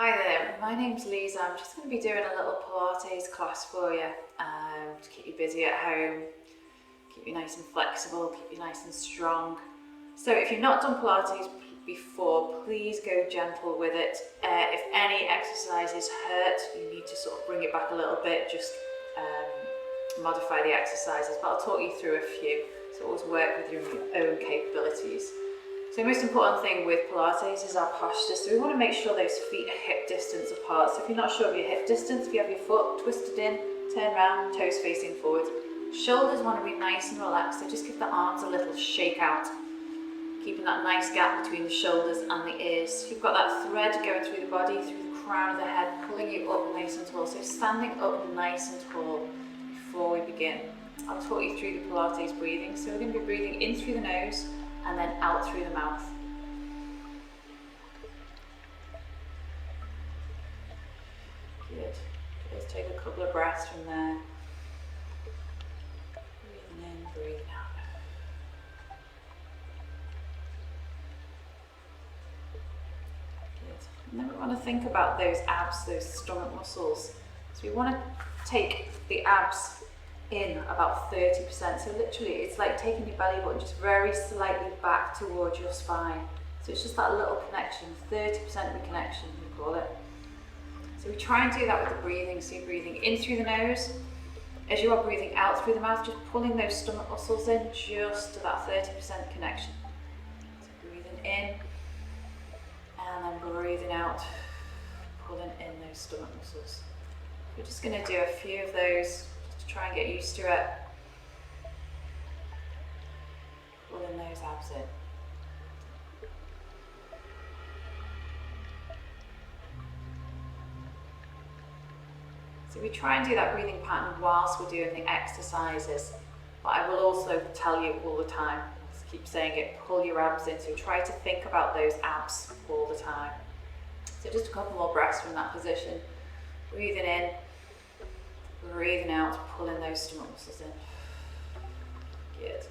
Hi there, my name's Liza. I'm just going to be doing a little Pilates class for you to keep you busy at home, keep you nice and flexible, keep you nice and strong. So if you've not done Pilates before, please go gentle with it. If any exercises hurt, you need to sort of bring it back a little bit, just modify the exercises, but I'll talk you through a few. So always work with your own capabilities. So the most important thing with Pilates is our posture. So we want to make sure those feet are hip distance apart. So if you're not sure of your hip distance, if you have your foot twisted in, turn around, toes facing forward. Shoulders want to be nice and relaxed, so just give the arms a little shake out, keeping that nice gap between the shoulders and the ears. You've got that thread going through the body, through the crown of the head, pulling you up nice and tall. So standing up nice and tall before we begin. I'll talk you through the Pilates breathing. So we're going to be breathing in through the nose and then out through the mouth. Good. Just take a couple of breaths from there. Breathing in, breathing out. Good. And then we want to think about those abs, those stomach muscles. So we want to take the abs in about 30%. So literally it's like taking your belly button just very slightly back towards your spine. So it's just that little connection, 30% of the connection we call it. So we try and do that with the breathing. So you're breathing in through the nose. As you are breathing out through the mouth, just pulling those stomach muscles in just to that 30% connection. So breathing in and then breathing out, pulling in those stomach muscles. We're just going to do a few of those. Try and get used to it. Pulling those abs in. So we try and do that breathing pattern whilst we're doing the exercises, but I will also tell you all the time, just keep saying it, pull your abs in, so try to think about those abs all the time. So just a couple more breaths from that position. Breathing in. Breathing out, pulling those stomach muscles in. Good.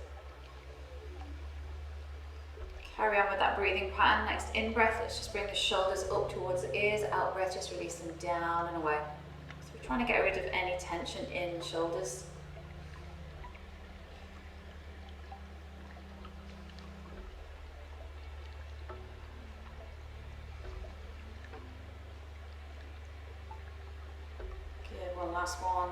Carry on with that breathing pattern. Next in breath, let's just bring the shoulders up towards the ears. Out breath, just release them down and away. So we're trying to get rid of any tension in the shoulders. One last one,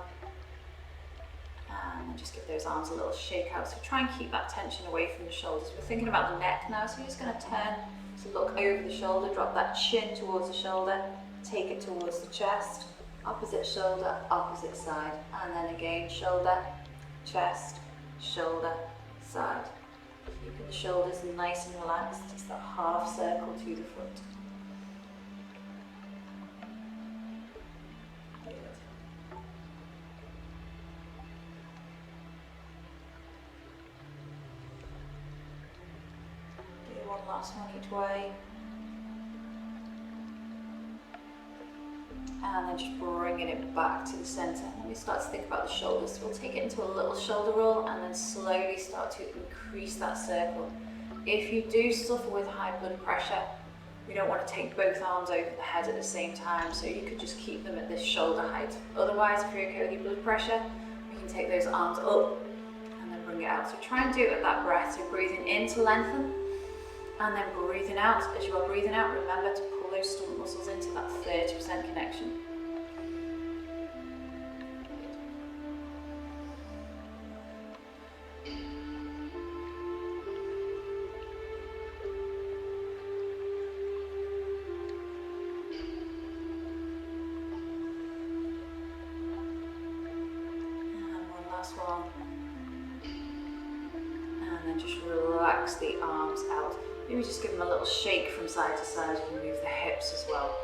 and then just give those arms a little shake out. So try and keep that tension away from the shoulders. We're thinking about the neck now, so you're just going to turn to look over the shoulder, drop that chin towards the shoulder, take it towards the chest, opposite shoulder, opposite side, and then again shoulder, chest, shoulder, side. Keeping the shoulders nice and relaxed, just that half circle to the front. One last one each way. And then just bringing it back to the center. Then we start to think about the shoulders. So we'll take it into a little shoulder roll and then slowly start to increase that circle. If you do suffer with high blood pressure, we don't want to take both arms over the head at the same time, so you could just keep them at this shoulder height. Otherwise, if you're okay with your blood pressure, you can take those arms up and then bring it out. So try and do it with that breath. So breathing in to lengthen, and then breathing out. As you are breathing out, remember to pull those stomach muscles into that 30% connection. And one last one. And then just relax the arms out. Maybe just give them a little shake from side to side. You can move the hips as well.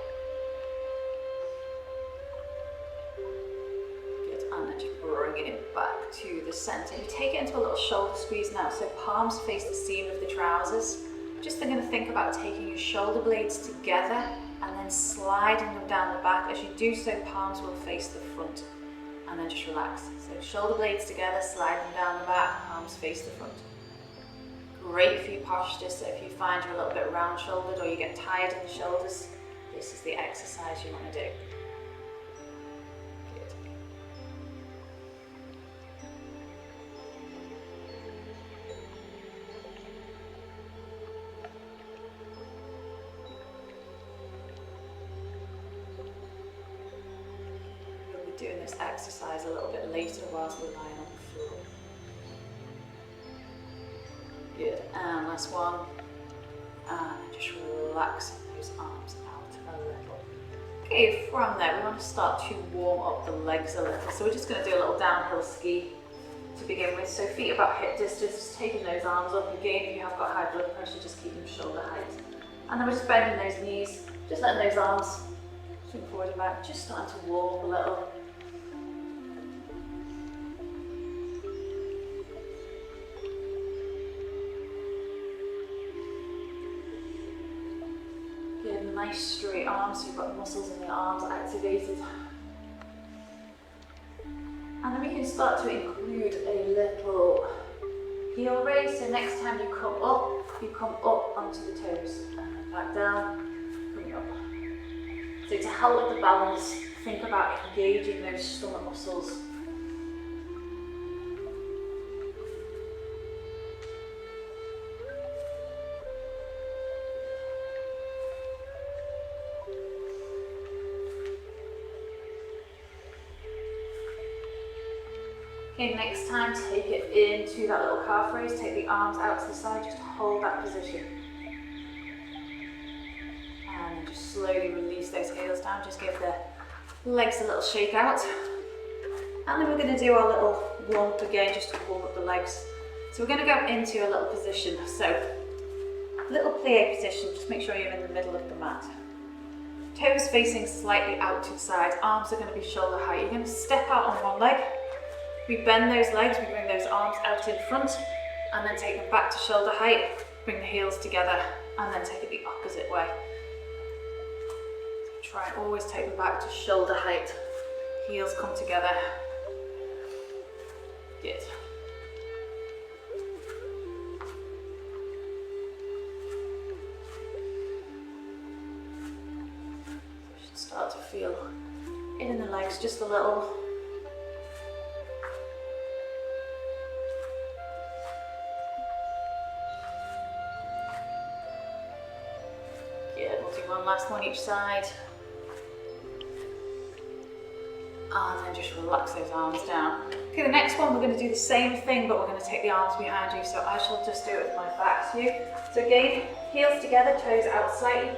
Good, and then just bringing it back to the center. You take it into a little shoulder squeeze now, so palms face the seam of the trousers. Just going to think about taking your shoulder blades together and then sliding them down the back. As you do so, palms will face the front. And then just relax. So shoulder blades together, slide them down the back, palms face the front. Great for your posture, so if you find you're a little bit round shouldered or you get tired in the shoulders, this is the exercise you want to do. Good. We'll be doing this exercise a little bit later whilst we're lying on the floor. Good, and last one. And just relaxing those arms out a little. Okay, from there we want to start to warm up the legs a little. So we're just going to do a little downhill ski to begin with. So feet about hip distance, just taking those arms up. Again, if you have got high blood pressure, just keep them shoulder height. And then we're just bending those knees, just letting those arms swing forward and back, just starting to warm up a little. Nice straight arms, so you've got the muscles in the arms activated. And then we can start to include a little heel raise. So next time you come up onto the toes and then back down, bring it up. So to help with the balance, think about engaging those stomach muscles. Okay, next time take it into that little calf raise, take the arms out to the side, just hold that position. And then just slowly release those heels down, just give the legs a little shake out. And then we're going to do our little warm up again, just to warm up the legs. So we're going to go into a little position. So, little plie position, just make sure you're in the middle of the mat. Toes facing slightly out to the side, arms are going to be shoulder height. You're going to step out on one leg. We bend those legs, we bring those arms out in front, and then take them back to shoulder height, bring the heels together, and then take it the opposite way. So try and always take them back to shoulder height, heels come together. Good. You should start to feel it in the legs just a little. Last one each side, and then just relax those arms down. Okay, the next one we're going to do the same thing, but we're going to take the arms behind you, so I shall just do it with my back to you. So again, heels together, toes out slightly,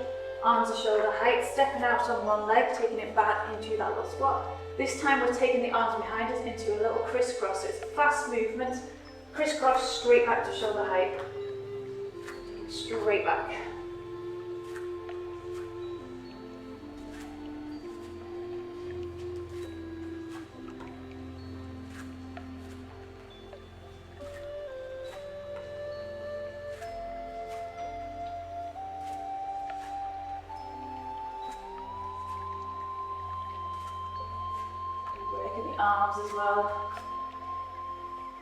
arms are shoulder height, stepping out on one leg, taking it back into that little squat. This time we're taking the arms behind us into a little crisscross, so it's a fast movement, crisscross, straight back to shoulder height, straight back. Arms as well.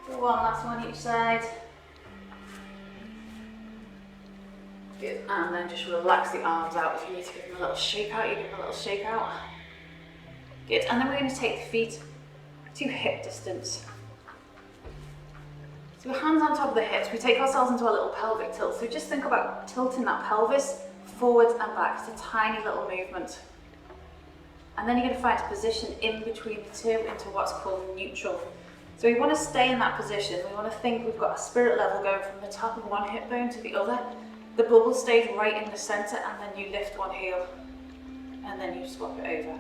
One last one each side. Good. And then just relax the arms out. If you need to give them a little shake out, you give them a little shake out. Good. And then we're going to take the feet to hip distance. So hands on top of the hips, we take ourselves into a little pelvic tilt. So just think about tilting that pelvis forwards and back. It's a tiny little movement. And then you're going to find a position in between the two into what's called neutral. So we want to stay in that position. We want to think we've got a spirit level going from the top of one hip bone to the other. The bubble stays right in the center, and then you lift one heel and then you swap it over.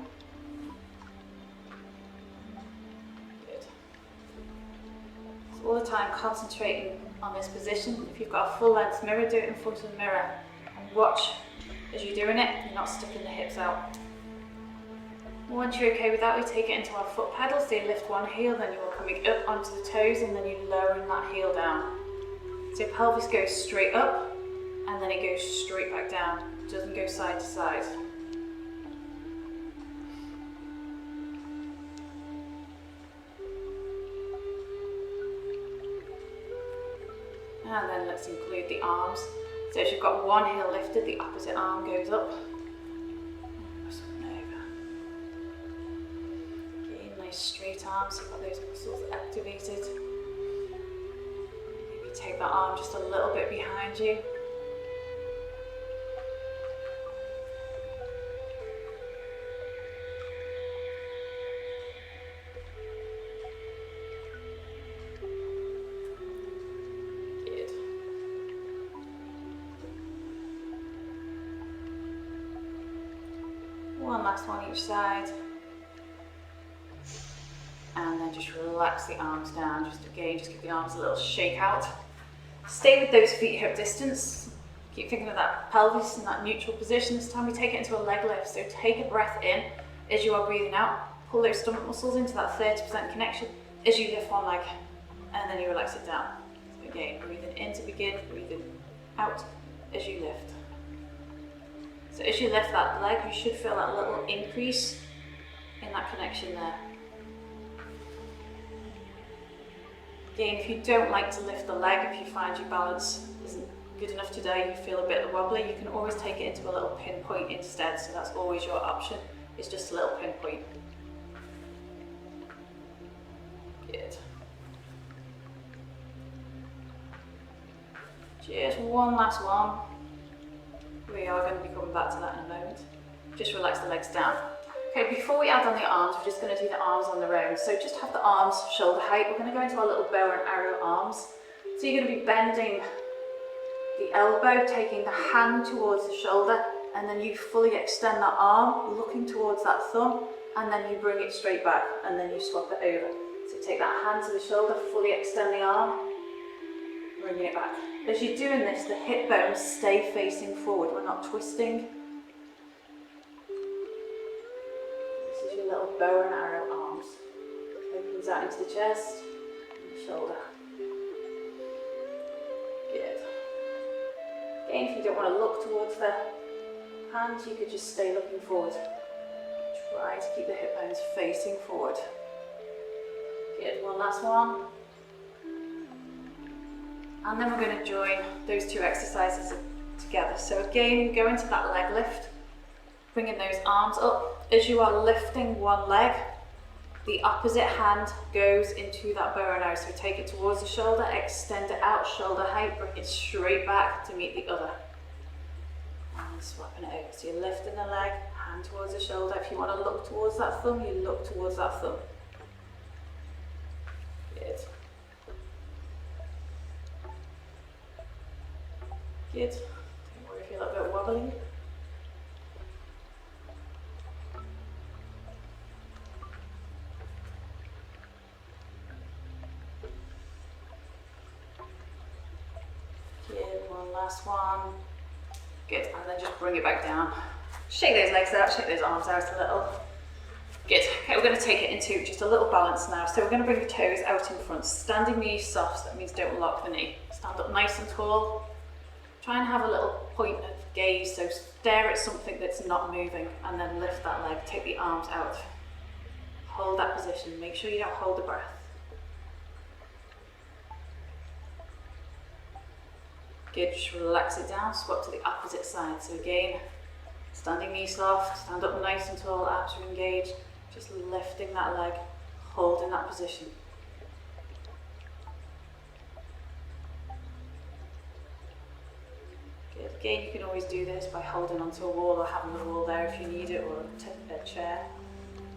Good. So all the time concentrating on this position. If you've got a full length mirror, do it in front of the mirror and watch as you're doing it. You're not sticking the hips out. Once you're okay with that, we take it into our foot pedal. So you lift one heel, then you're coming up onto the toes, and then you're lowering that heel down. So pelvis goes straight up, and then it goes straight back down. It doesn't go side to side. And then let's include the arms. So if you've got one heel lifted, the opposite arm goes up. nice straight arms, so you've got those muscles activated. Maybe take that arm just a little bit behind you. One last one each side. And then just relax the arms down. Just give the arms a little shake out. Stay with those feet hip distance. Keep thinking of that pelvis in that neutral position. This time we take it into a leg lift. So take a breath in as you are breathing out. Pull those stomach muscles into that 30% connection as you lift one leg. And then you relax it down. So again, breathing in to begin, breathing out as you lift. So as you lift that leg, you should feel that little increase in that connection there. Again, if you don't like to lift the leg, if you find your balance isn't good enough today, you feel a bit wobbly, you can always take it into a little pinpoint instead. So that's always your option, it's just a little pinpoint. Good. Just one last one. We are going to be coming back to that in a moment. Just relax the legs down. Okay, before we add on the arms, we're just going to do the arms on their own. So just have the arms shoulder height. We're going to go into our little bow and arrow arms. So you're going to be bending the elbow, taking the hand towards the shoulder, and then you fully extend that arm, looking towards that thumb, and then you bring it straight back, and then you swap it over. So take that hand to the shoulder, fully extend the arm, bringing it back. As you're doing this, the hip bones stay facing forward. We're not twisting. This is your little bow and arrow arms. Opens out into the chest and the shoulder. Good. Again, if you don't want to look towards the hands, you could just stay looking forward. Try to keep the hip bones facing forward. Good. One last one. And then we're going to join those two exercises together. So again, we go into that leg lift, bringing those arms up. As you are lifting one leg, the opposite hand goes into that bow and arrow. So take it towards the shoulder, extend it out, shoulder height, bring it straight back to meet the other. And swapping it over. So you're lifting the leg, hand towards the shoulder. If you want to look towards that thumb, you look towards that thumb. Good. Good. Don't worry if you're a little bit wobbly. Good. One last one. Good. And then just bring it back down. Shake those legs out, shake those arms out a little. Good. Okay, we're going to take it into just a little balance now. So we're going to bring the toes out in front. Standing knees soft, that means don't lock the knee. Stand up nice and tall. Try and have a little point of gaze, so stare at something that's not moving and then lift that leg, take the arms out. Hold that position, make sure you don't hold the breath. Good, just relax it down, swap to the opposite side. So again, standing knee soft, stand up nice and tall, abs are engaged, just lifting that leg, holding that position. Again, you can always do this by holding onto a wall or having the wall there if you need it, or a chair.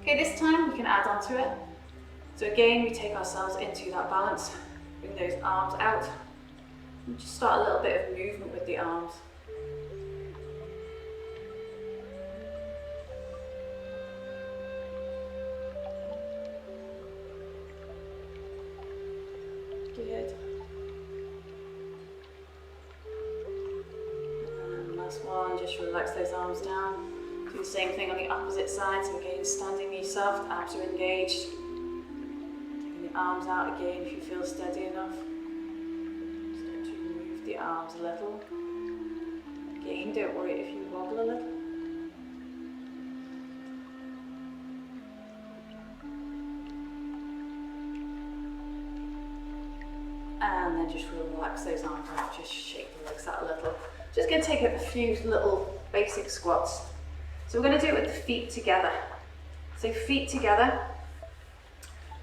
Okay, this time we can add onto it. So again, we take ourselves into that balance, bring those arms out, and just start a little bit of movement with the arms. Good. One, just relax those arms down. Do the same thing on the opposite side. So again, standing knee soft, abs are engaged. Taking the arms out again if you feel steady enough. Start to move the arms a little. Again, don't worry if you wobble a little. And then just relax those arms out, just shake the legs out a little. Just going to take a few little basic squats. So we're going to do it with the feet together. So feet together,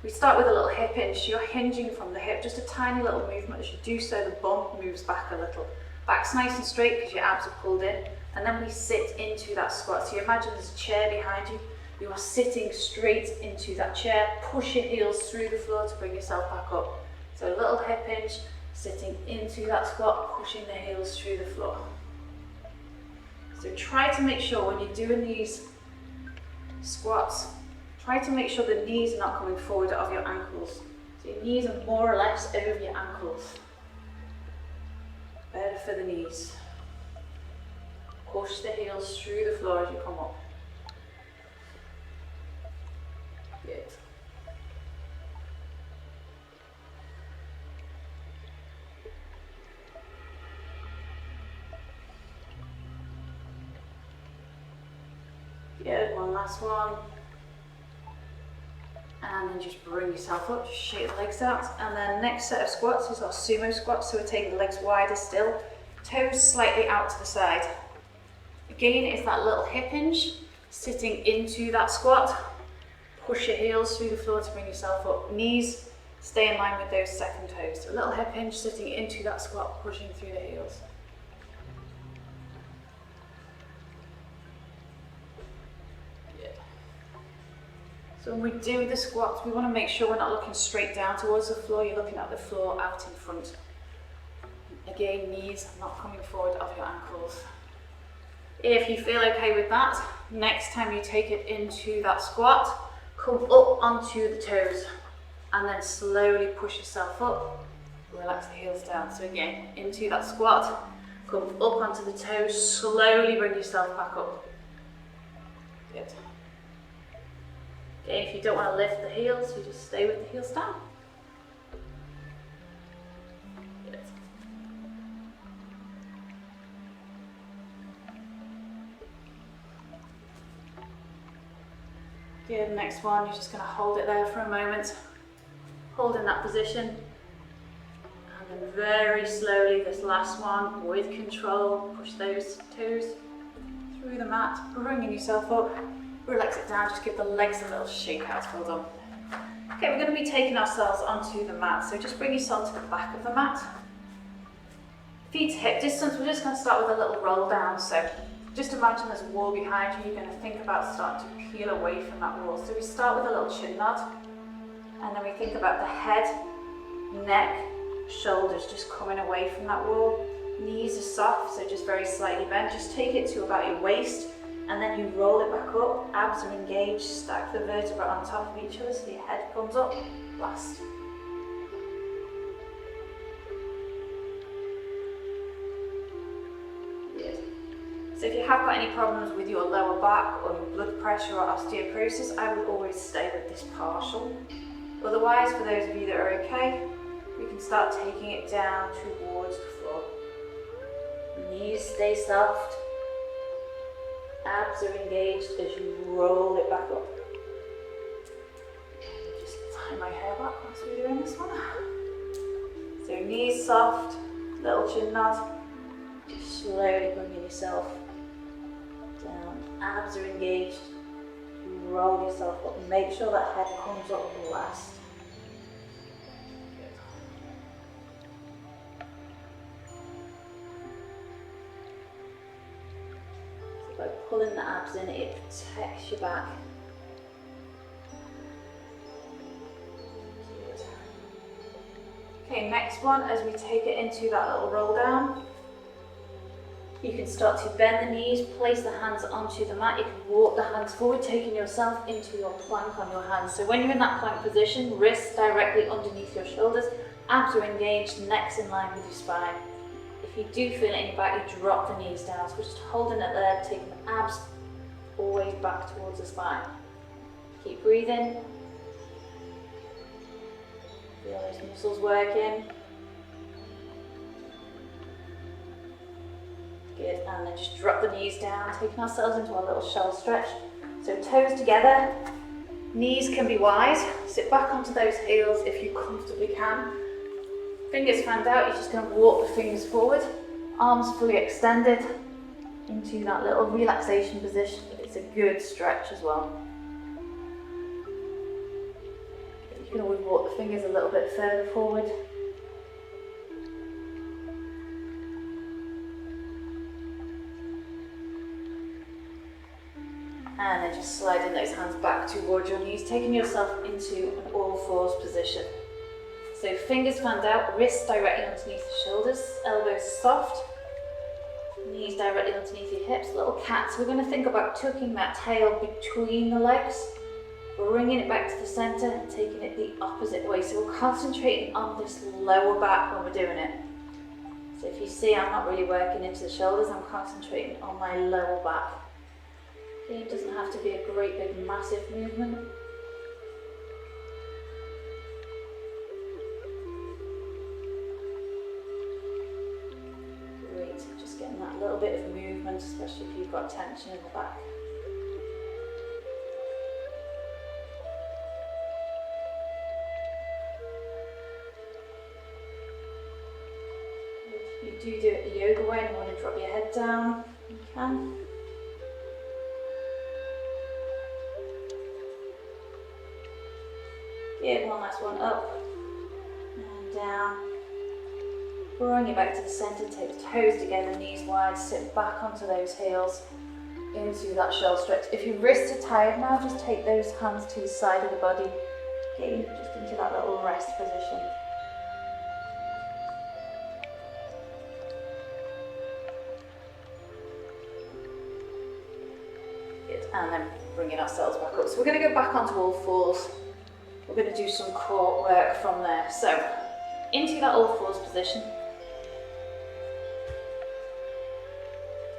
We start with a little hip hinge. You're hinging from the hip, just a tiny little movement. As you do so, the bum moves back a little. Back's nice and straight because your abs are pulled in. And then we sit into that squat. So you imagine there's a chair behind you. You are sitting straight into that chair. Push your heels through the floor to bring yourself back up. So a little hip hinge, sitting into that squat, pushing the heels through the floor. So try to make sure when you're doing these squats, try to make sure the knees are not coming forward of your ankles. So your knees are more or less over your ankles. Better for the knees. Push the heels through the floor as you come up. Good. Good, one last one. And then just bring yourself up, just shake the legs out. And then next set of squats is our sumo squats. So we're taking the legs wider still, toes slightly out to the side. Again, it's that little hip hinge, sitting into that squat. Push your heels through the floor to bring yourself up. Knees stay in line with those second toes. So a little hip hinge, sitting into that squat, pushing through the heels. So when we do the squats, we want to make sure we're not looking straight down towards the floor, you're looking at the floor out in front. Again, knees not coming forward of your ankles. If you feel okay with that, next time you take it into that squat, come up onto the toes and then slowly push yourself up, relax the heels down. So again, into that squat, come up onto the toes, slowly bring yourself back up. Good. Okay, if you don't want to lift the heels, you just stay with the heels down. Good. Good, next one, you're just going to hold it there for a moment. Hold in that position. And then very slowly, this last one, with control, push those toes through the mat, bringing yourself up. Relax it down, just give the legs a little shake out, well done. Okay, we're going to be taking ourselves onto the mat, so just bring yourself to the back of the mat. Feet to hip distance, we're just going to start with a little roll down, so just imagine there's a wall behind you, you're going to think about starting to peel away from that wall. So we start with a little chin nod, and then we think about the head, neck, shoulders just coming away from that wall. Knees are soft, so just very slightly bent, just take it to about your waist, and then you roll it back up, abs are engaged, stack the vertebrae on top of each other so your head comes up, last. Good. So if you have got any problems with your lower back or your blood pressure or osteoporosis, I would always stay with this partial. Otherwise, for those of you that are okay, we can start taking it down towards the floor. Knees stay soft. Abs are engaged as you roll it back up. Just tie my hair back whilst we're doing this one. So knees soft, little chin nod. Just slowly bringing yourself down. Abs are engaged. You roll yourself up. Make sure that head comes up last. By pulling the abs in, it protects your back. Good. Okay, next one, as we take it into that little roll down, you can start to bend the knees, place the hands onto the mat. You can walk the hands forward, taking yourself into your plank on your hands. So when you're in that plank position, wrists directly underneath your shoulders, abs are engaged, neck's in line with your spine. If you do feel it in your back, you drop the knees down. So we're just holding it there, taking the abs always back towards the spine. Keep breathing. Feel those muscles working. Good, and then just drop the knees down, taking ourselves into our little shell stretch. So toes together, knees can be wide. Sit back onto those heels if you comfortably can. Fingers fanned out, you're just going to walk the fingers forward, arms fully extended into that little relaxation position. It's a good stretch as well. You You can always walk the fingers a little bit further forward. And then just sliding those hands back towards your knees, taking yourself into an all fours position. So fingers fanned out, wrists directly underneath the shoulders, elbows soft, knees directly underneath your hips, little cats. We're going to think about tucking that tail between the legs, bringing it back to the center and taking it the opposite way. So we're concentrating on this lower back when we're doing it. So if you see, I'm not really working into the shoulders, I'm concentrating on my lower back. Okay, it doesn't have to be a great big massive movement. Great, just getting that little bit of movement, especially if you've got tension in the back. If you do it the yoga way and you want to drop your head down, you can. Good, one last one, up and down. Bring it back to the center, take the toes together, knees wide, sit back onto those heels, into that shell stretch. If your wrists are tired now, just take those hands to the side of the body, okay, just into that little rest position. Good, and then bringing ourselves back up. So we're going to go back onto all fours. We're going to do some core work from there. So, into that all fours position.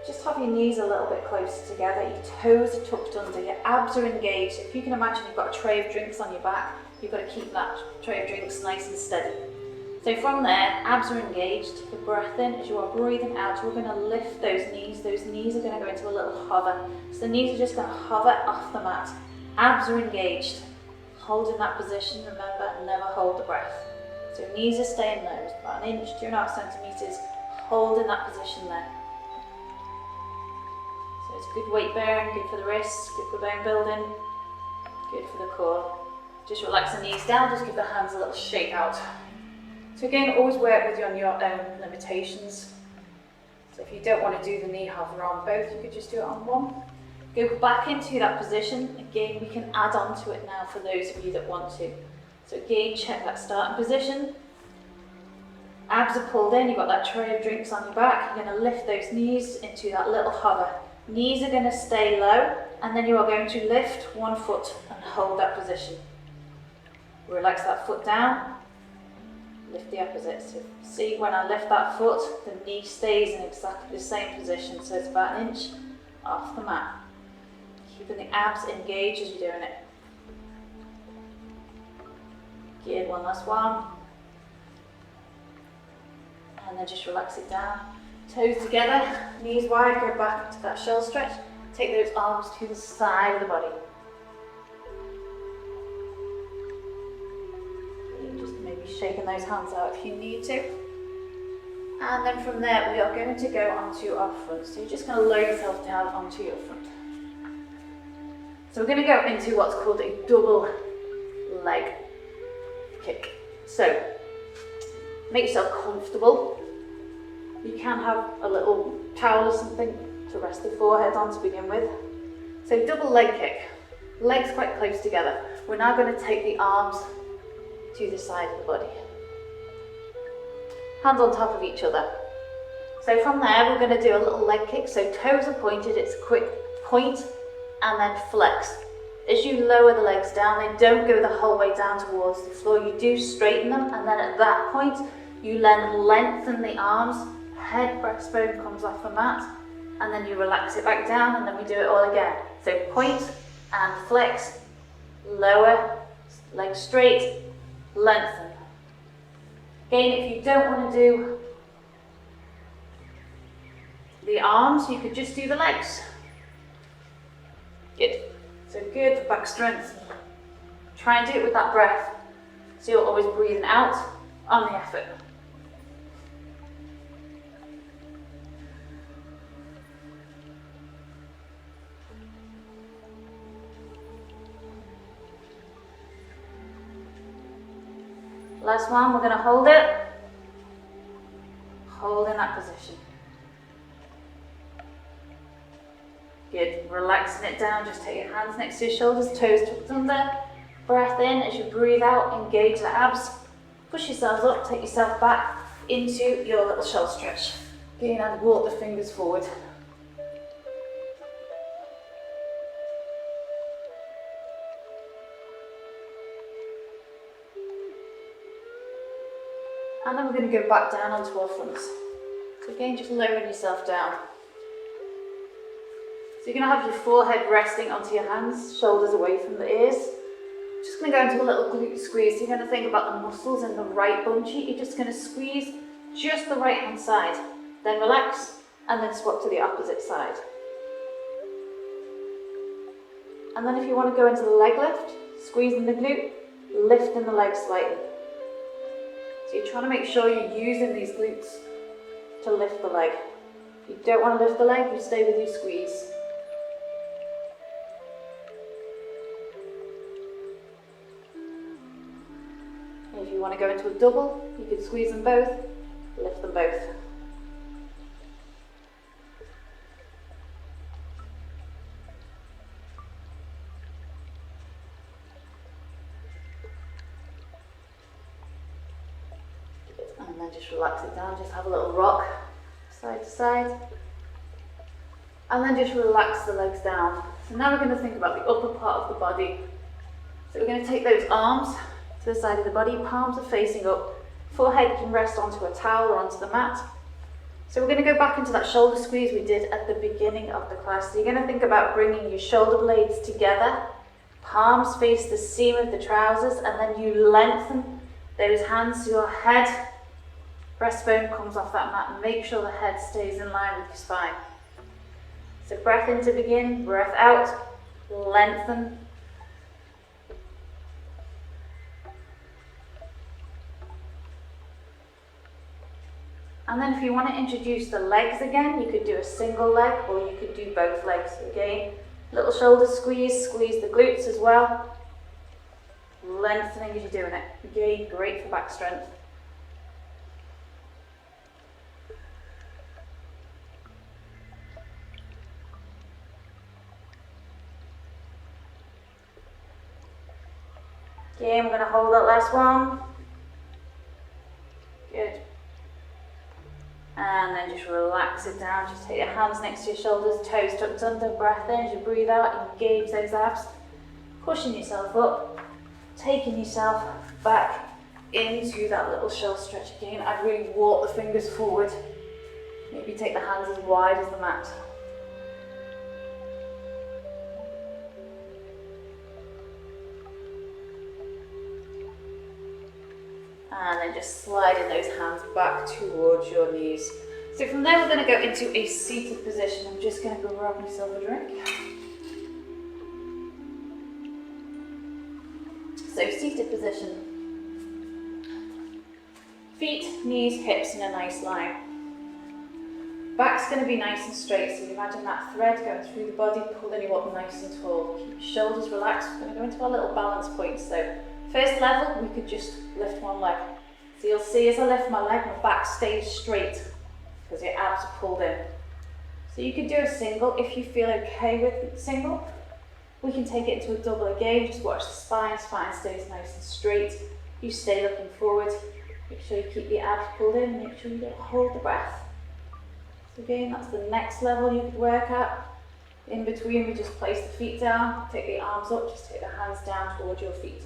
Just have your knees a little bit closer together, your toes are tucked under, your abs are engaged. If you can imagine you've got a tray of drinks on your back, you've got to keep that tray of drinks nice and steady. So from there, abs are engaged, the breath in, as you are breathing out, we're going to lift those knees are going to go into a little hover. So the knees are just going to hover off the mat, abs are engaged. Hold in that position, remember, never hold the breath. So knees are staying low, about 1 inch, 2.5 centimeters, hold in that position there. So it's good weight bearing, good for the wrists, good for bone building, good for the core. Just relax the knees down, just give the hands a little shake out. So again, always work with you on your own limitations. So if you don't want to do the knee hover on both, you could just do it on one. Go back into that position. Again, we can add on to it now for those of you that want to. So again, check that starting position. Abs are pulled in, you've got that tray of drinks on your back. You're going to lift those knees into that little hover. Knees are going to stay low, and then you are going to lift one foot and hold that position. Relax that foot down, lift the opposite. So see, when I lift that foot, the knee stays in exactly the same position. So it's about 1 inch off the mat. Keeping the abs engaged as you're doing it. Good, one last one. And then just relax it down. Toes together, knees wide, go back to that shell stretch. Take those arms to the side of the body. Just maybe shaking those hands out if you need to. And then from there, we are going to go onto our front. So you're just going to lower yourself down onto your front. So we're going to go into what's called a double leg kick. So make yourself comfortable. You can have a little towel or something to rest the forehead on to begin with. So double leg kick, legs quite close together. We're now going to take the arms to the side of the body. Hands on top of each other. So from there, we're going to do a little leg kick. So toes are pointed, it's a quick point and then flex. As you lower the legs down, they don't go the whole way down towards the floor. You do straighten them, and then at that point, you then lengthen the arms. Head breastbone comes off the mat, and then you relax it back down, and then we do it all again. So point and flex, lower, legs straight, lengthen. Again, if you don't want to do the arms, you could just do the legs. Good. So good back strength. Try and do it with that breath. So you're always breathing out on the effort. Last one, we're going to hold it. Hold in that position. Good, relaxing it down, just take your hands next to your shoulders, toes tucked under. Breath in, as you breathe out, engage the abs. Push yourselves up, take yourself back into your little shoulder stretch. Again, and walk the fingers forward. And then we're going to go back down onto our fronts. So again, just lowering yourself down. So you're going to have your forehead resting onto your hands, shoulders away from the ears. Just going to go into a little glute squeeze. So you're going to think about the muscles in the right bum cheek. You're just going to squeeze just the right hand side. Then relax, and then swap to the opposite side. And then if you want to go into the leg lift, squeezing the glute, lifting the leg slightly. So you're trying to make sure you're using these glutes to lift the leg. If you don't want to lift the leg, you stay with your squeeze. And if you want to go into a double, you can squeeze them both, lift them both. And then just relax it down, just have a little rock, side to side. And then just relax the legs down. So now we're going to think about the upper part of the body. So we're going to take those arms to the side of the body, palms are facing up, forehead can rest onto a towel or onto the mat. So we're going to go back into that shoulder squeeze we did at the beginning of the class. So you're going to think about bringing your shoulder blades together, palms face the seam of the trousers, and then you lengthen those hands to your head. Breastbone comes off that mat, and make sure the head stays in line with your spine. So breath in to begin, breath out, lengthen. And then if you want to introduce the legs again, you could do a single leg or you could do both legs. So again, little shoulder squeeze, squeeze the glutes as well. Lengthening as you're doing it. Again, great for back strength. Again, we're going to hold that last one. Good. And then just relax it down. Just take your hands next to your shoulders, toes tucked under, breath in as you breathe out, engage those abs. Pushing yourself up, taking yourself back into that little shoulder stretch again. I'd really walk the fingers forward. Maybe take the hands as wide as the mat. And then just sliding those hands back towards your knees. So from there we're going to go into a seated position. I'm just going to grab myself a drink. So seated position. Feet, knees, hips in a nice line. Back's going to be nice and straight. So you imagine that thread going through the body, pulling you up nice and tall. Keep your shoulders relaxed. We're going to go into our little balance point. So first level, we could just lift one leg. So you'll see as I lift my leg, my back stays straight because your abs are pulled in. So you could do a single if you feel okay with single. We can take it into a double again. Just watch the spine stays nice and straight. You stay looking forward. Make sure you keep the abs pulled in. Make sure you don't hold the breath. So again, that's the next level you could work at. In between, we just place the feet down, take the arms up, just take the hands down towards your feet.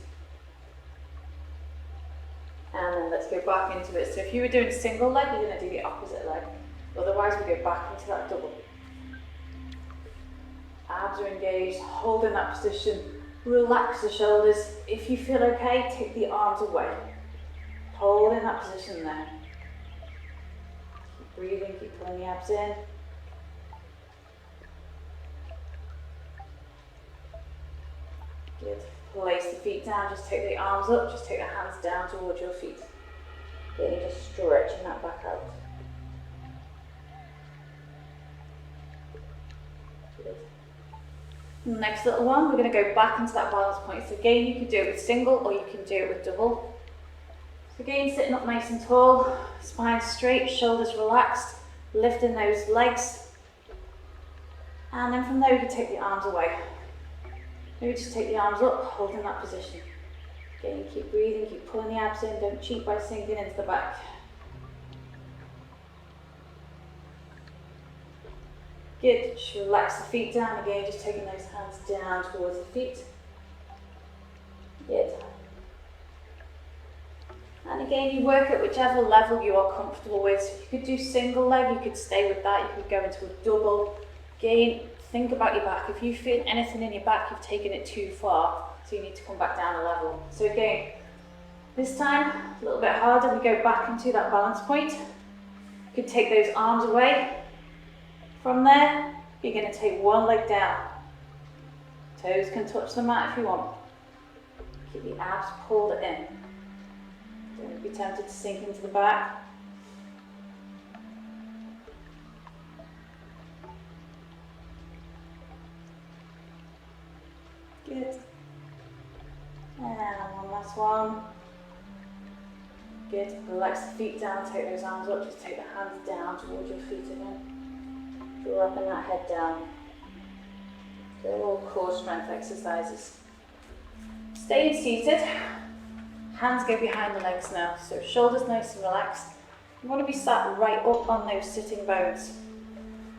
And then let's go back into it. So if you were doing single leg, you're going to do the opposite leg. Otherwise, we go back into that double. Abs are engaged, hold in that position. Relax the shoulders. If you feel okay, take the arms away. Hold in that position there. Keep breathing, keep pulling the abs in. Good. Place the feet down, just take the arms up, just take the hands down towards your feet. Then you're just stretching that back out. Good. Next little one, we're going to go back into that balance point. So again, you can do it with single or you can do it with double. So again, sitting up nice and tall, spine straight, shoulders relaxed, lifting those legs. And then from there you can take the arms away. Maybe just take the arms up, holding that position. Again, keep breathing, keep pulling the abs in, don't cheat by sinking into the back. Good, just relax the feet down. Again, just taking those hands down towards the feet. Good. And again, you work at whichever level you are comfortable with. So you could do single leg, you could stay with that, you could go into a double. Again, think about your back. If you feel anything in your back, you've taken it too far, so you need to come back down a level. So again, this time, a little bit harder, we go back into that balance point. You could take those arms away. From there, you're going to take one leg down. Toes can touch the mat if you want. Keep the abs pulled in. Don't be tempted to sink into the back. Good. And one last one. Good. Relax the feet down, take those arms up, just take the hands down towards your feet again. Dropping that head down. They're all core strength exercises. Staying seated. Hands go behind the legs now, so shoulders nice and relaxed. You want to be sat right up on those sitting bones.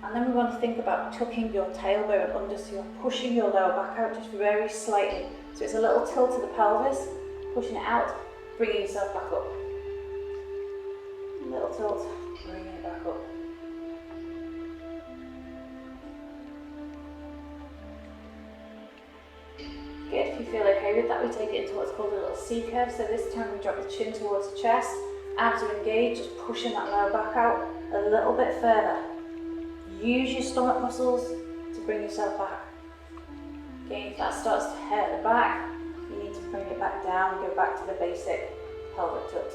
And then we want to think about tucking your tailbone under, so you're pushing your lower back out just very slightly. So it's a little tilt of the pelvis, pushing it out, bringing yourself back up. A little tilt, bringing it back up. Good, if you feel okay with that, we take it into what's called a little C curve. So this time we drop the chin towards the chest, abs are engaged, just pushing that lower back out a little bit further. Use your stomach muscles to bring yourself back. Again, if that starts to hurt the back, you need to bring it back down and go back to the basic pelvic tilt.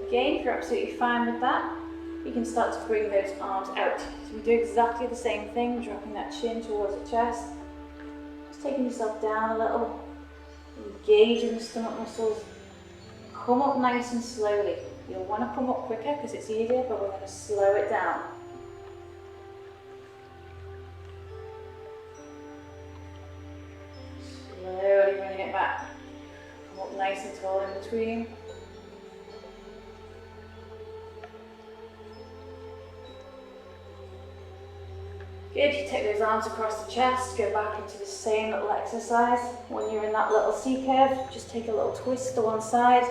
Again, if you're absolutely fine with that, you can start to bring those arms out. So we do exactly the same thing, dropping that chin towards the chest. Just taking yourself down a little, engaging the stomach muscles. Come up nice and slowly. You'll want to come up quicker because it's easier, but we're going to slow it down. Slowly bringing it back. Come up nice and tall in between. Good, you take those arms across the chest, go back into the same little exercise. When you're in that little C curve, just take a little twist to one side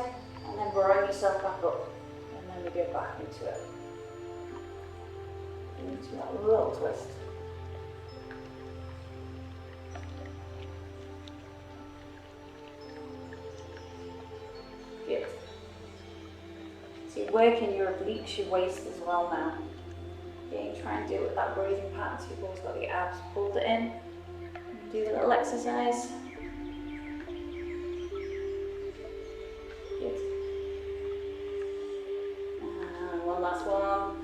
and then bring yourself back up. And then we go back into it. Into that little twist. Good. So you're working your obliques, your waist as well now. Again, try and do it with that breathing pattern, so you've always got the abs pulled in. Do the little exercise. Good. And one last one.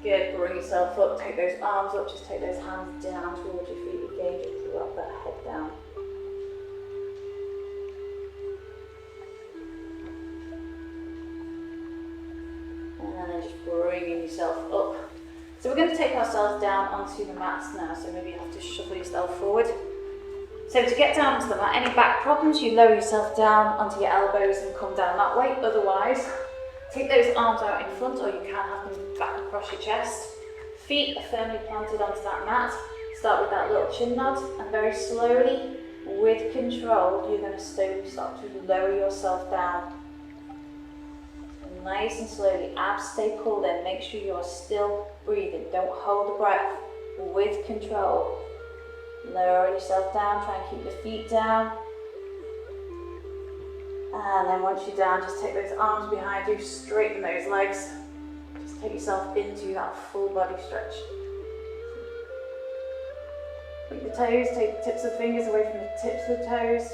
Good, bring yourself up, take those arms up, just take those hands down towards your feet, engage it, drop that head down. And then just bringing yourself up. So we're going to take ourselves down onto the mats now, so maybe you have to shuffle yourself forward. So to get down onto the mat, any back problems, you lower yourself down onto your elbows and come down that way. Otherwise, take those arms out in front, or you can have them back across your chest. Feet are firmly planted onto that mat. Start with that little chin nod, and very slowly, with control, you're going to slowly start to lower yourself down. Nice and slowly, abs stay pulled in, make sure you're still breathing, don't hold the breath, with control. Lower yourself down, try and keep the feet down. And then once you're down, just take those arms behind you, straighten those legs. Just take yourself into that full body stretch. Take the toes, take the tips of the fingers away from the tips of the toes.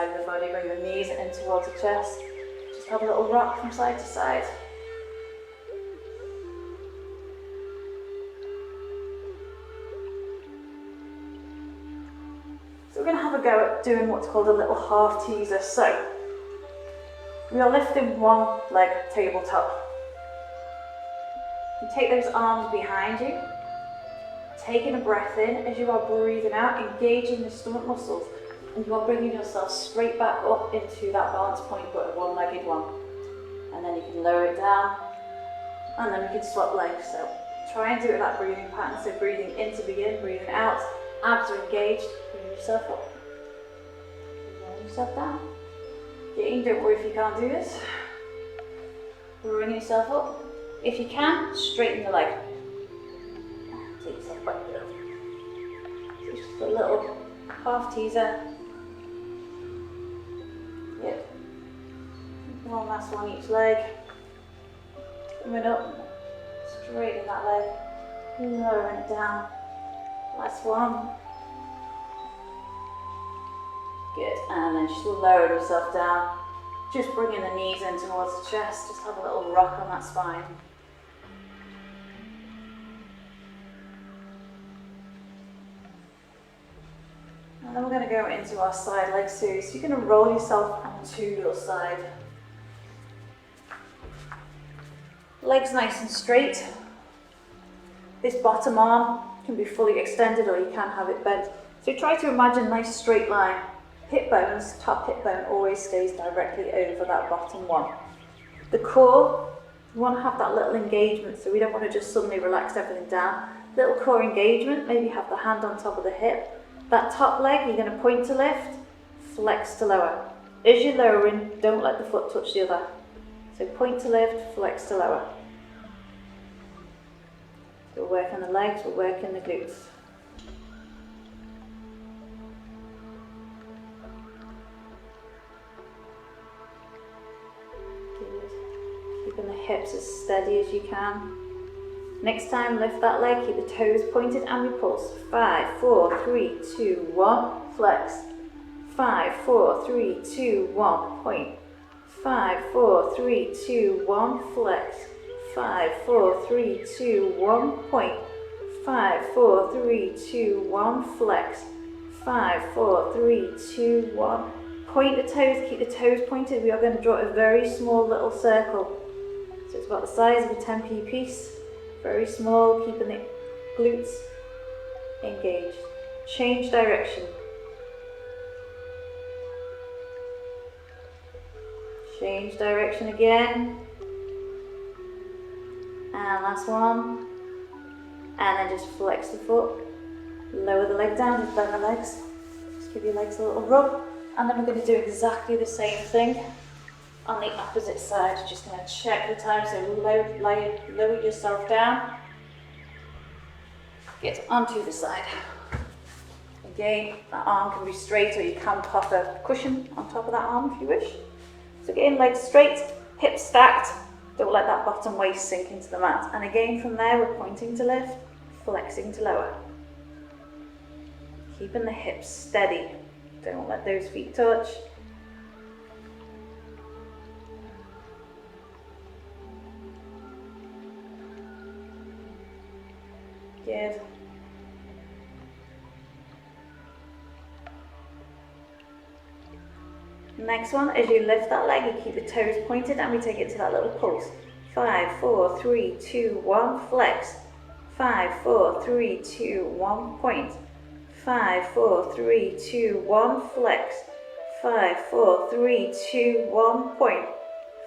side of the body, bring the knees in towards the chest. Just have a little rock from side to side. So we're going to have a go at doing what's called a little half teaser. So we are lifting one leg tabletop. You take those arms behind you, taking a breath in as you are breathing out, engaging the stomach muscles, and you are bringing yourself straight back up into that balance point, but a one-legged one. And then you can lower it down, and then we can swap legs. So try and do it with that breathing pattern. So breathing in to begin, breathing out, abs are engaged, bring yourself up, bring yourself down. Again, don't worry if you can't do this. Bring yourself up. If you can, straighten the leg. Take yourself back a little. So just a little half teaser. Good. One last one each leg. Coming up, straighten that leg, lowering it down. Last one. Good, and then just lower yourself down. Just bringing the knees in towards the chest. Just have a little rock on that spine. And then we're going to go into our side leg series. So you're going to roll yourself onto your side. Legs nice and straight. This bottom arm can be fully extended, or you can have it bent. So try to imagine a nice straight line. Hip bones, top hip bone always stays directly over that bottom one. The core, we want to have that little engagement, so we don't want to just suddenly relax everything down. Little core engagement, maybe have the hand on top of the hip. That top leg, you're going to point to lift, flex to lower. As you're lowering, don't let the foot touch the other. So point to lift, flex to lower. So we're working the legs, we're working the glutes. Keeping the hips as steady as you can. Next time, lift that leg, keep the toes pointed and repulse. 5, 4, 3, 2, 1, flex. 5, 4, 3, 2, 1, point. 5, 4, 3, 2, 1, flex. 5, 4, 3, 2, 1, point. 5, 4, 3, 2, 1, flex. 5, 4, 3, 2, 1. Point the toes, keep the toes pointed. We are going to draw a very small little circle. So it's about the size of a 10p piece. Very small, keeping the glutes engaged. Change direction. Change direction again. And last one. And then just flex the foot. Lower the leg down, just bend the legs. Just give your legs a little rub. And then we're going to do exactly the same thing on the opposite side. Just going to check the time, so lower yourself down. Get onto the side. Again, that arm can be straight, or you can pop a cushion on top of that arm if you wish. So again, legs straight, hips stacked. Don't let that bottom waist sink into the mat. And again, from there, we're pointing to lift, flexing to lower. Keeping the hips steady. Don't let those feet touch. Good. Next one, as you lift that leg, you keep the toes pointed and we take it to that little pulse. 5, 4, 3, 2, 1, flex. 5, 4, 3, 2, 1, point. 5, 4, 3, 2, 1, flex. 5, 4, 3, 2, 1, point.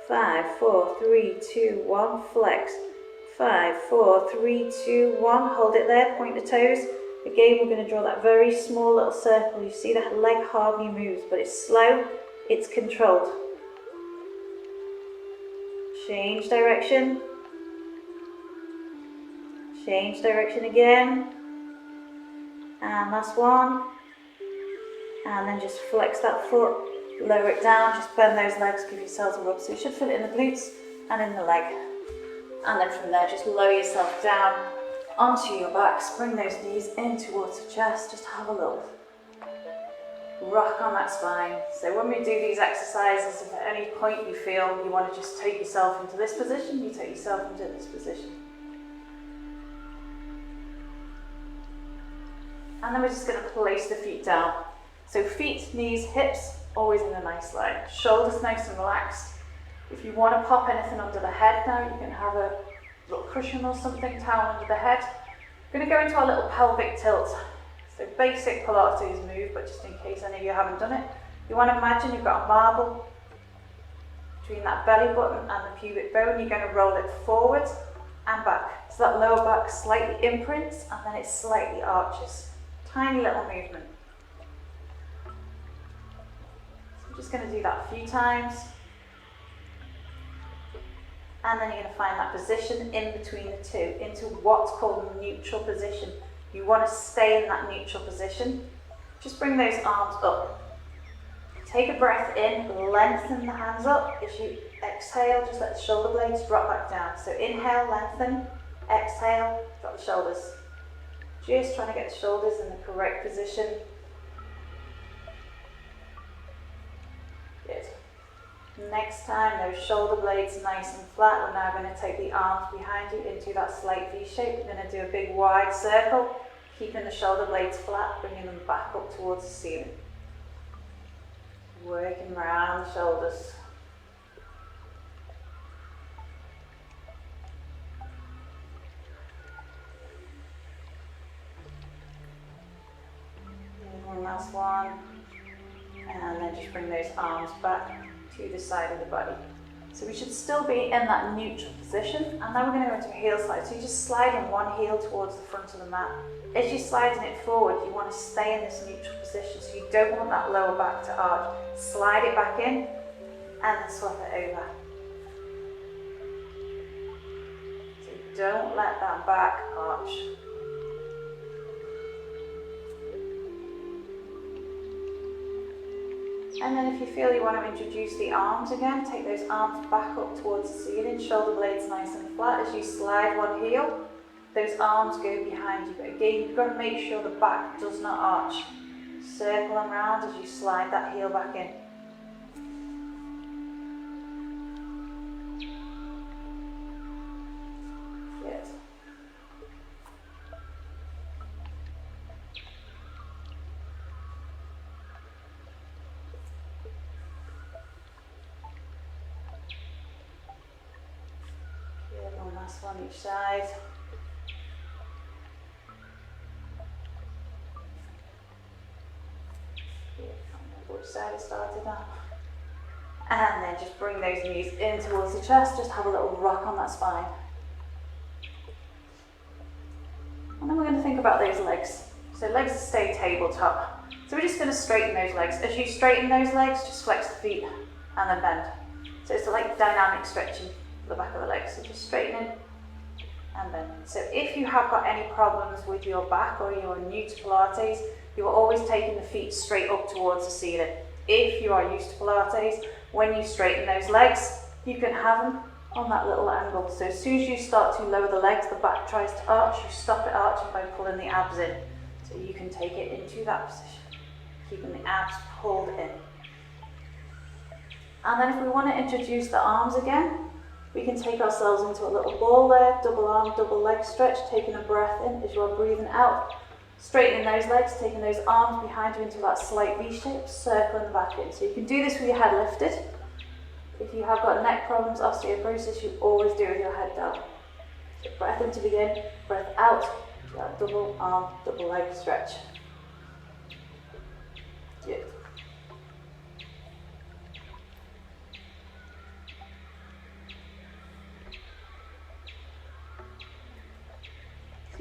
5, 4, 3, 2, 1, flex. 5, 4, 3, 2, 1, hold it there, point the toes. Again, we're going to draw that very small little circle. You see that leg hardly moves, but it's slow, it's controlled. Change direction. Change direction again. And last one. And then just flex that foot, lower it down, just bend those legs, give yourselves a rub. So you should feel it in the glutes and in the leg. And then from there, just lower yourself down onto your backs, bring those knees in towards the chest, just have a little rock on that spine. So when we do these exercises, if at any point you feel you want to just take yourself into this position, you take yourself into this position. And then we're just going to place the feet down. So feet, knees, hips, always in a nice line. Shoulders nice and relaxed. If you want to pop anything under the head now, you can have a little cushion or something, towel under the head. We're going to go into our little pelvic tilt. So basic Pilates move, but just in case any of you haven't done it, you want to imagine you've got a marble between that belly button and the pubic bone. You're going to roll it forward and back. So that lower back slightly imprints and then it slightly arches. Tiny little movement. So I'm just going to do that a few times. And then you're going to find that position in between the two, into what's called neutral position. You want to stay in that neutral position. Just bring those arms up. Take a breath in, lengthen the hands up. As you exhale, just let the shoulder blades drop back down. So inhale, lengthen, exhale, drop the shoulders. Just trying to get the shoulders in the correct position. Good. Next time, those shoulder blades nice and flat. We're now going to take the arms behind you into that slight V shape. We're going to do a big wide circle, keeping the shoulder blades flat, bringing them back up towards the ceiling. Working around the shoulders. One last one. And then just bring those arms back to the side of the body. So we should still be in that neutral position, and now we're going to go into a heel slide. So you just slide in one heel towards the front of the mat. As you're sliding it forward, you want to stay in this neutral position, so you don't want that lower back to arch. Slide it back in, and then swap it over. So don't let that back arch. And then if you feel you want to introduce the arms again, take those arms back up towards the ceiling, shoulder blades nice and flat. As you slide one heel, those arms go behind you. But again, you've got to make sure the back does not arch. Circle them round as you slide that heel back in. Good. Last one each side. Which side it started on. And then just bring those knees in towards the chest, just have a little rock on that spine. And then we're going to think about those legs. So legs stay tabletop. So we're just going to straighten those legs. As you straighten those legs, just flex the feet and then bend. So it's like dynamic stretching the back of the legs. So just straightening and bending. So if you have got any problems with your back or you're new to Pilates, you are always taking the feet straight up towards the ceiling. If you are used to Pilates, when you straighten those legs, you can have them on that little angle. So as soon as you start to lower the legs, the back tries to arch, you stop it arching by pulling the abs in. So you can take it into that position, keeping the abs pulled in. And then if we want to introduce the arms again, we can take ourselves into a little ball there, double arm, double leg stretch, taking a breath in as you are breathing out. Straightening those legs, taking those arms behind you into that slight V shape, circling back in. So you can do this with your head lifted. If you have got neck problems, osteoporosis, you always do with your head down. So breath in to begin, breath out, that double arm, double leg stretch. Good.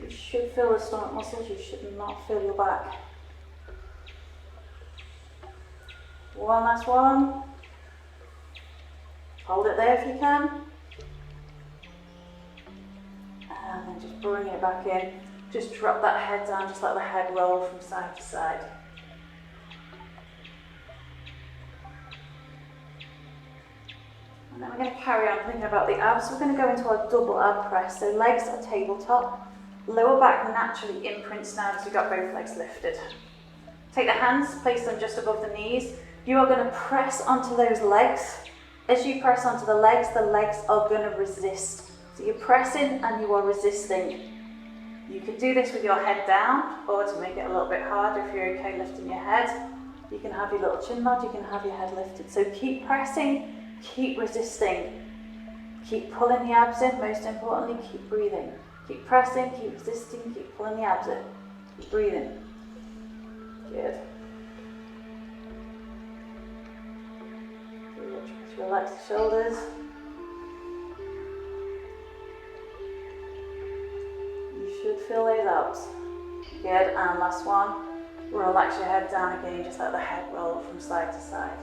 You should feel the stomach muscles, you should not feel your back. One last one. Hold it there if you can. And then just bring it back in. Just drop that head down, just let the head roll from side to side. And then we're going to carry on thinking about the abs. We're going to go into our double ab press. So legs are tabletop. Lower back naturally imprints down as we've got both legs lifted. Take the hands, place them just above the knees. You are going to press onto those legs. As you press onto the legs are going to resist. So you're pressing and you are resisting. You can do this with your head down, or to make it a little bit harder, if you're okay lifting your head, you can have your little chin nod, you can have your head lifted. So keep pressing, keep resisting, keep pulling the abs in, most importantly, keep breathing. Keep pressing, keep resisting, keep pulling the abs in, keep breathing. Good. Just relax the shoulders. You should feel those abs. Good, and last one. Relax your head down again, just let the head roll from side to side.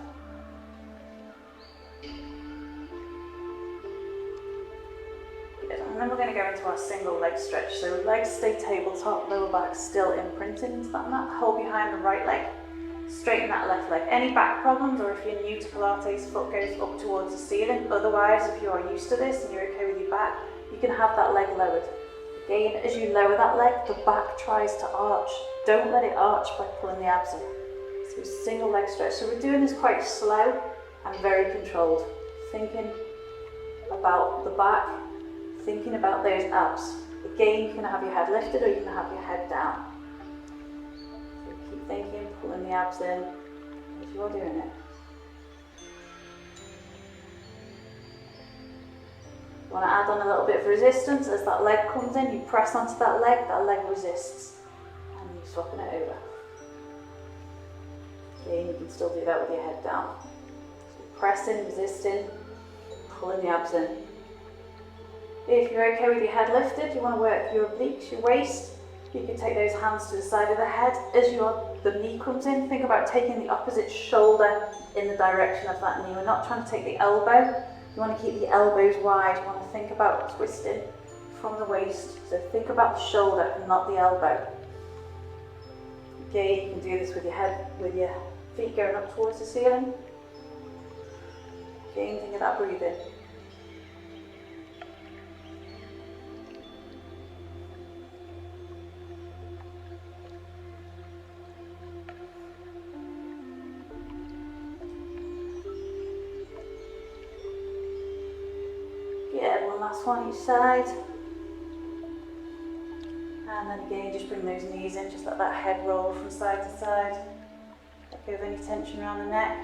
Good, and then we're going to go into our single leg stretch. So legs stay tabletop, lower back still imprinted into that mat. Hold behind the right leg, straighten that left leg. Any back problems, or if you're new to Pilates, foot goes up towards the ceiling. Otherwise, if you are used to this and you're okay with your back, you can have that leg lowered. Again, as you lower that leg, the back tries to arch. Don't let it arch by pulling the abs in. So single leg stretch. So we're doing this quite slow and very controlled. Thinking about the back, thinking about those abs. Again, you can have your head lifted or you can have your head down. So keep thinking, pulling the abs in as you're doing it. You want to add on a little bit of resistance as that leg comes in, you press onto that leg resists, and you're swapping it over. Again, you can still do that with your head down. So pressing, resisting, pulling the abs in. If you're okay with your head lifted, you want to work your obliques, your waist. You can take those hands to the side of the head. As the knee comes in, think about taking the opposite shoulder in the direction of that knee. We're not trying to take the elbow. You want to keep the elbows wide. You want to think about twisting from the waist. So think about the shoulder and not the elbow. Again, you can do this with your head, with your feet going up towards the ceiling. Again, think of that breathing. Last one each side, and then again just bring those knees in, just let that head roll from side to side, let go of any tension around the neck,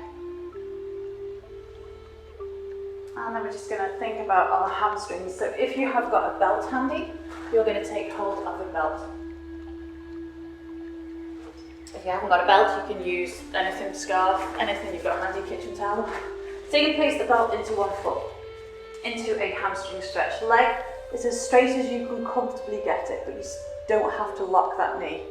and then we're just going to think about our hamstrings. So if you have got a belt handy, you're going to take hold of a belt. If you haven't got a belt, you can use anything, scarf, anything you've got handy, kitchen towel. So you can place the belt into one foot, into a hamstring stretch. Leg is as straight as you can comfortably get it, but you don't have to lock that knee.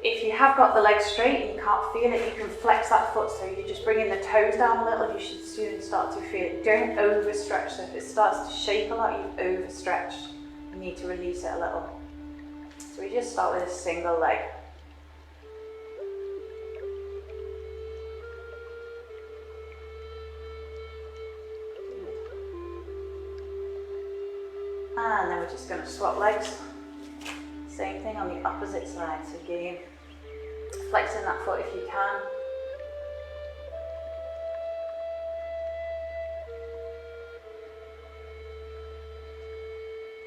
If you have got the leg straight and you can't feel it, you can flex that foot, so you're just bringing the toes down a little. You should soon start to feel it. Don't overstretch. So if it starts to shake a lot, you've overstretched. You need to release it a little. So we just start with a single leg. And then we're just going to swap legs. Same thing on the opposite side. So again, flexing that foot if you can.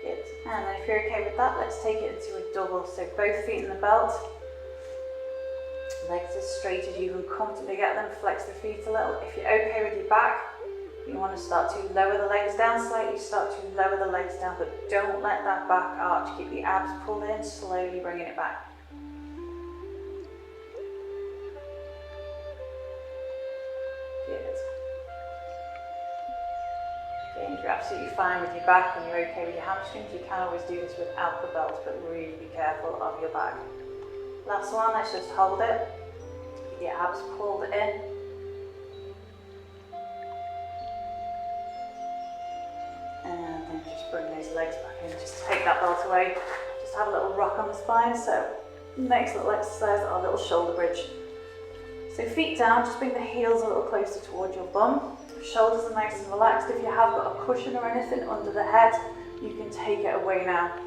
Good. And then if you're okay with that, let's take it into a double. So both feet in the belt. Legs as straight as you can comfortably get them. Flex the feet a little. If you're okay with your back, you want to start to lower the legs down slightly, start to lower the legs down, but don't let that back arch. Keep the abs pulled in, slowly bringing it back. Good. Again, if you're absolutely fine with your back and you're okay with your hamstrings, you can always do this without the belt, but really be careful of your back. Last one, let's just hold it. Keep your abs pulled in. Bring those legs back in, just take that belt away, just have a little rock on the spine. So next little exercise, our little shoulder bridge. So feet down, just bring the heels a little closer towards your bum. Shoulders are nice and relaxed. If you have got a cushion or anything under the head, you can take it away now.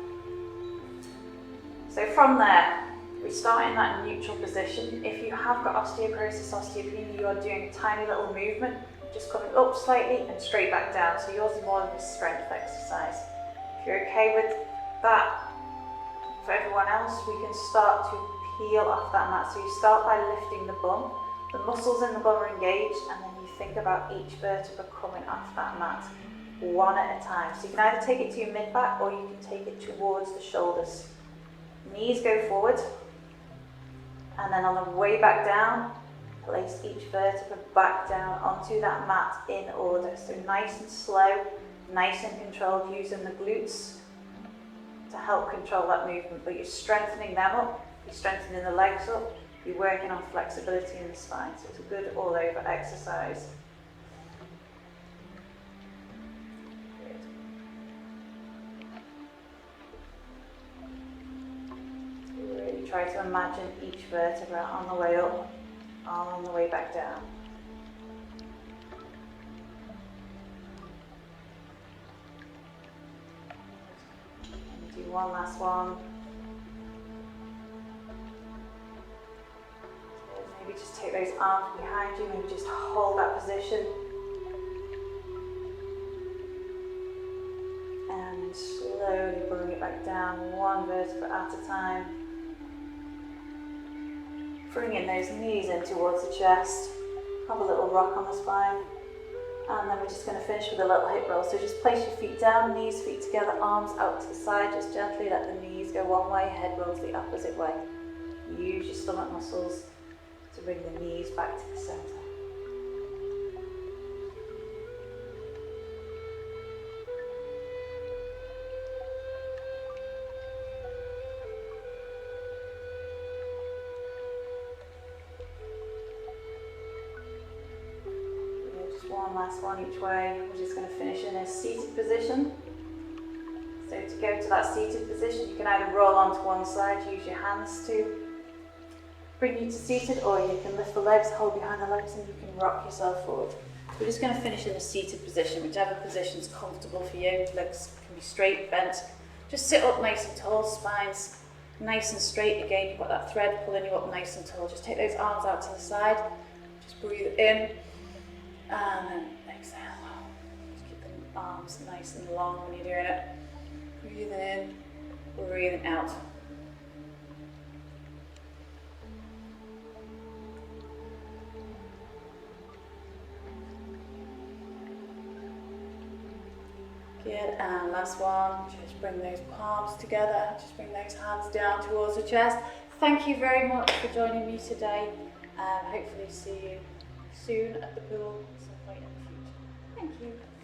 So from there, We start in that neutral position. If you have got osteoporosis, osteopenia, you are doing a tiny little movement, just coming up slightly and straight back down. So yours is more of a strength exercise. If you're okay with that, for everyone else, we can start to peel off that mat. So you start by lifting the bum. The muscles in the bum are engaged, and then you think about each vertebra coming off that mat, one at a time. So you can either take it to your mid-back or you can take it towards the shoulders. Knees go forward, and then on the way back down, place each vertebra back down onto that mat in order. So nice and slow, nice and controlled, using the glutes to help control that movement, but you're strengthening them up, you're strengthening the legs up, you're working on flexibility in the spine, so it's a good all-over exercise. Good. Really try to imagine each vertebra on the way up, on the way back down. Do one last one. Maybe just take those arms behind you, maybe just hold that position. And slowly bring it back down, one vertebra at a time. Bringing those knees in towards the chest. Have a little rock on the spine. And then we're just going to finish with a little hip roll. So just place your feet down, knees, feet together, arms out to the side. Just gently let the knees go one way, head rolls the opposite way. Use your stomach muscles to bring the knees back to the center. One last one each way. We're just going to finish in a seated position. So to go to that seated position, you can either roll onto one side, use your hands to bring you to seated, or you can lift the legs, hold behind the legs, and you can rock yourself forward. We're just going to finish in a seated position, whichever position is comfortable for you. Legs can be straight, bent. Just sit up nice and tall, spines nice and straight. Again, you've got that thread pulling you up nice and tall. Just take those arms out to the side. Just breathe in. And then exhale. Just keep the arms nice and long when you're doing it. Breathing in, breathing out. Good, and last one. Just bring those palms together. Just bring those hands down towards the chest. Thank you very much for joining me today. Hopefully see you soon at the pool some point in the future. Thank you.